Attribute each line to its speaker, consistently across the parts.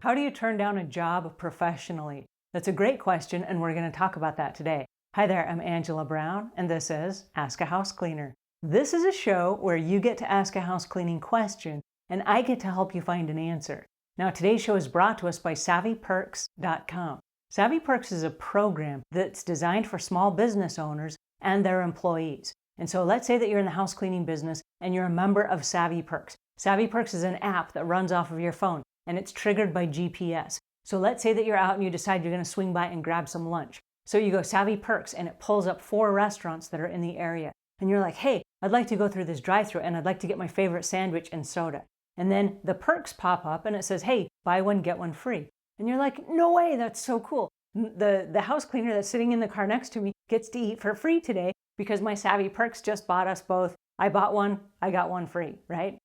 Speaker 1: How do you turn down a job professionally? That's a great question, and we're going to talk about that today. Hi there, I'm Angela Brown, and this is Ask a House Cleaner. This is a show where you get to ask a house cleaning question, and I get to help you find an answer. Now, today's show is brought to us by SavvyPerks.com. SavvyPerks is a program that's designed for small business owners and their employees. And so let's say that you're in the house cleaning business and you're a member of SavvyPerks. SavvyPerks is an app that runs off of your phone, and it's triggered by GPS. So let's say that you're out and you decide you're going to swing by and grab some lunch. So you go SavvyPerks, and it pulls up 4 restaurants that are in the area. And you're like, hey, I'd like to go through this drive-thru, and I'd like to get my favorite sandwich and soda. And then the perks pop up, and it says, hey, buy one, get one free. And you're like, no way, that's so cool. The house cleaner that's sitting in the car next to me gets to eat for free today because my SavvyPerks just bought us both. I bought one, I got one free, right?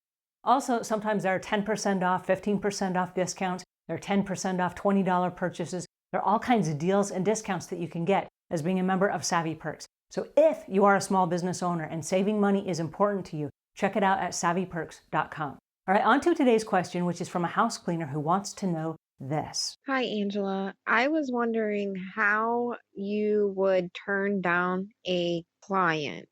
Speaker 1: Also, sometimes there are 10% off, 15% off discounts. There are 10% off $20 purchases. There are all kinds of deals and discounts that you can get as being a member of SavvyPerks. So if you are a small business owner and saving money is important to you, check it out at SavvyPerks.com. All right, on to today's question, which is from a house cleaner who wants to know this.
Speaker 2: Hi, Angela. I was wondering how you would turn down a client.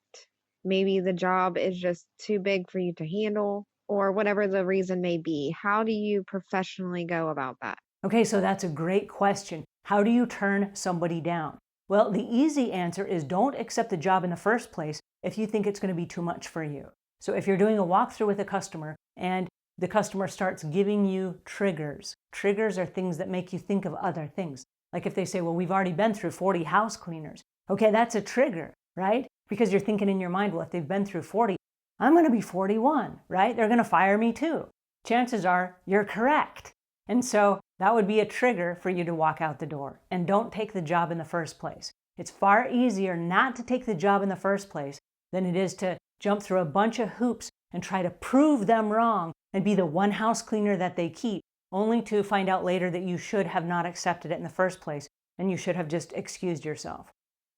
Speaker 2: Maybe the job is just too big for you to handle, or whatever the reason may be. How do you professionally go about that?
Speaker 1: Okay, so that's a great question. How do you turn somebody down? Well, the easy answer is don't accept the job in the first place if you think it's going to be too much for you. So if you're doing a walkthrough with a customer and the customer starts giving you triggers. Triggers are things that make you think of other things. Like if they say, well, we've already been through 40 house cleaners. Okay, that's a trigger, right? Because you're thinking in your mind, well, if they've been through 40, I'm going to be 41, right? They're going to fire me too. Chances are you're correct. And so that would be a trigger for you to walk out the door. And don't take the job in the first place. It's far easier not to take the job in the first place than it is to jump through a bunch of hoops and try to prove them wrong and be the one house cleaner that they keep, only to find out later that you should have not accepted it in the first place and you should have just excused yourself.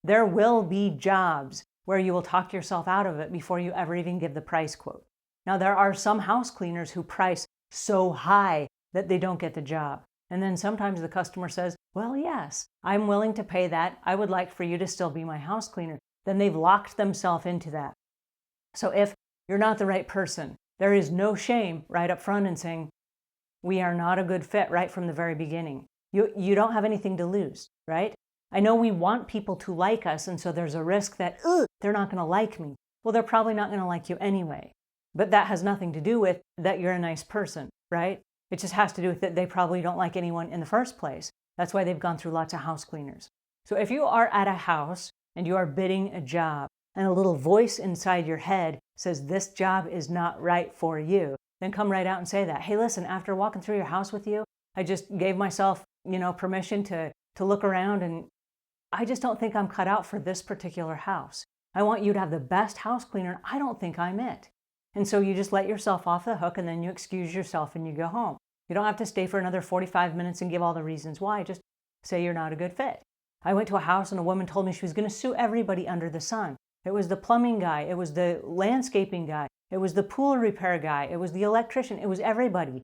Speaker 1: There will be jobs where you will talk yourself out of it before you ever even give the price quote. Now, there are some house cleaners who price so high that they don't get the job. And then sometimes the customer says, well, yes, I'm willing to pay that. I would like for you to still be my house cleaner. Then they've locked themselves into that. So if you're not the right person, there is no shame right up front in saying, we are not a good fit right from the very beginning. You don't have anything to lose, right? I know we want people to like us, and so there's a risk that, they're not going to like me. Well, they're probably not going to like you anyway. But that has nothing to do with that you're a nice person, right? It just has to do with that they probably don't like anyone in the first place. That's why they've gone through lots of house cleaners. So if you are at a house and you are bidding a job, and a little voice inside your head says this job is not right for you, then come right out and say that. Hey, listen, after walking through your house with you, I just gave myself, permission to look around, and I just don't think I'm cut out for this particular house. I want you to have the best house cleaner. I don't think I'm it. And so you just let yourself off the hook, and then you excuse yourself and you go home. You don't have to stay for another 45 minutes and give all the reasons why. Just say you're not a good fit. I went to a house and a woman told me she was going to sue everybody under the sun. It was the plumbing guy, it was the landscaping guy, it was the pool repair guy, it was the electrician, it was everybody.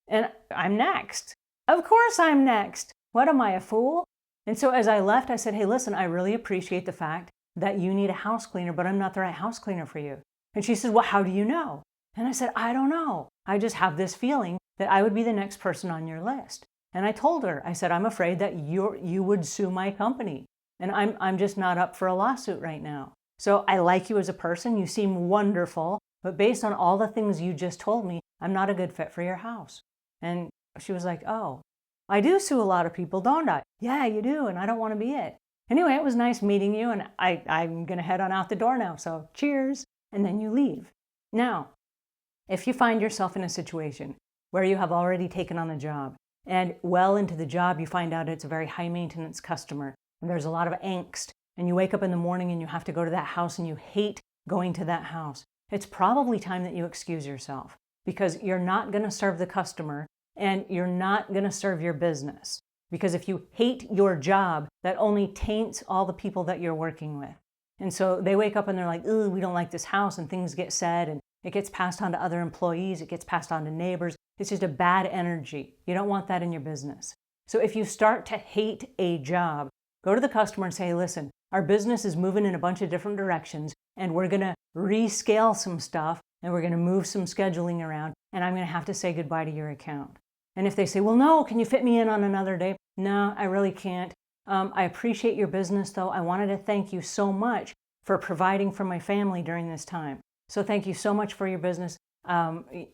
Speaker 1: And I'm next. Of course I'm next. What am I, a fool? And so as I left, I said, hey, listen, I really appreciate the fact that you need a house cleaner, but I'm not the right house cleaner for you. And she said, well, how do you know? And I said, I don't know. I just have this feeling that I would be the next person on your list. And I told her, I said, I'm afraid that you would sue my company. And I'm just not up for a lawsuit right now. So I like you as a person, you seem wonderful, but based on all the things you just told me, I'm not a good fit for your house. And she was like, oh, I do sue a lot of people, don't I? Yeah, you do, and I don't want to be it. Anyway, it was nice meeting you, and I'm going to head on out the door now, so cheers, and then you leave. Now, if you find yourself in a situation where you have already taken on the job, and well into the job you find out it's a very high-maintenance customer, and there's a lot of angst, and you wake up in the morning and you have to go to that house and you hate going to that house, it's probably time that you excuse yourself because you're not going to serve the customer and you're not going to serve your business. Because if you hate your job, that only taints all the people that you're working with. And so they wake up and they're like, ooh, we don't like this house, and things get said, and it gets passed on to other employees, it gets passed on to neighbors, It's just a bad energy. You don't want that in your business. So if you start to hate a job, go to the customer and say, listen, our business is moving in a bunch of different directions, and we're going to rescale some stuff, and we're going to move some scheduling around, and I'm going to have to say goodbye to your account. And if they say, well, no, can you fit me in on another day? No, I really can't. I appreciate your business, though. I wanted to thank you so much for providing for my family during this time. So thank you so much for your business.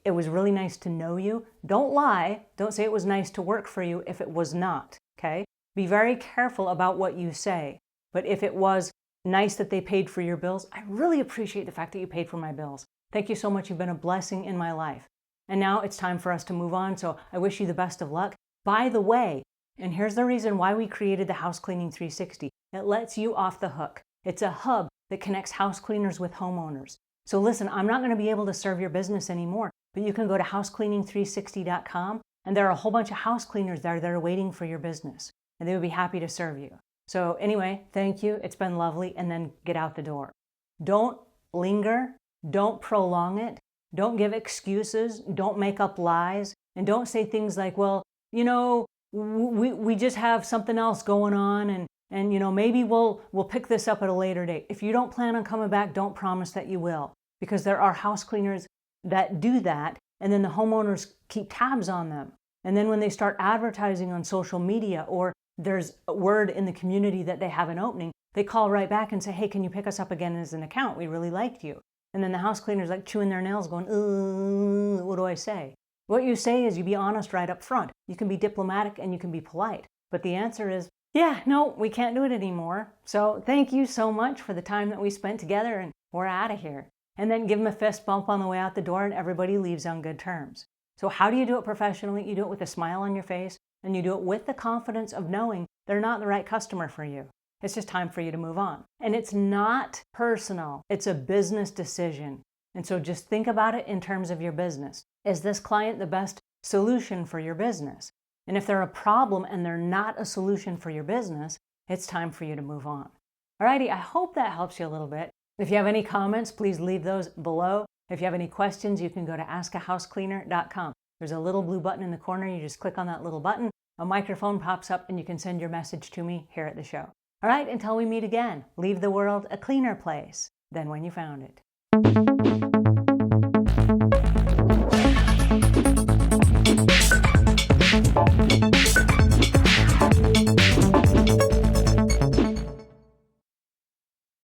Speaker 1: It was really nice to know you. Don't lie. Don't say it was nice to work for you if it was not, okay? Be very careful about what you say. But if it was nice that they paid for your bills, I really appreciate the fact that you paid for my bills. Thank you so much. You've been a blessing in my life. And now it's time for us to move on, so I wish you the best of luck. By the way, and here's the reason why we created the House Cleaning 360. It lets you off the hook. It's a hub that connects house cleaners with homeowners. So listen, I'm not going to be able to serve your business anymore, but you can go to housecleaning360.com, and there are a whole bunch of house cleaners there that are waiting for your business, and they would be happy to serve you. So anyway, thank you. It's been lovely, and then get out the door. Don't linger. Don't prolong it. Don't give excuses. Don't make up lies. And don't say things like, well, you know, we just have something else going on, and you know, maybe we'll pick this up at a later date. If you don't plan on coming back, don't promise that you will, because there are house cleaners that do that, and then the homeowners keep tabs on them. And then when they start advertising on social media, or there's a word in the community that they have an opening, they call right back and say, hey, can you pick us up again as an account? We really liked you. And then the house cleaner's like chewing their nails going, what do I say? What you say is you be honest right up front. You can be diplomatic and you can be polite. But the answer is, yeah, no, we can't do it anymore. So thank you so much for the time that we spent together, and we're out of here. And then give them a fist bump on the way out the door, and everybody leaves on good terms. So how do you do it professionally? You do it with a smile on your face, and you do it with the confidence of knowing they're not the right customer for you. It's just time for you to move on. And it's not personal. It's a business decision. And so just think about it in terms of your business. Is this client the best solution for your business? And if they're a problem and they're not a solution for your business, it's time for you to move on. Alrighty, I hope that helps you a little bit. If you have any comments, please leave those below. If you have any questions, you can go to askahousecleaner.com. There's a little blue button in the corner. You just click on that little button. A microphone pops up and you can send your message to me here at the show. All right, until we meet again, leave the world a cleaner place than when you found it.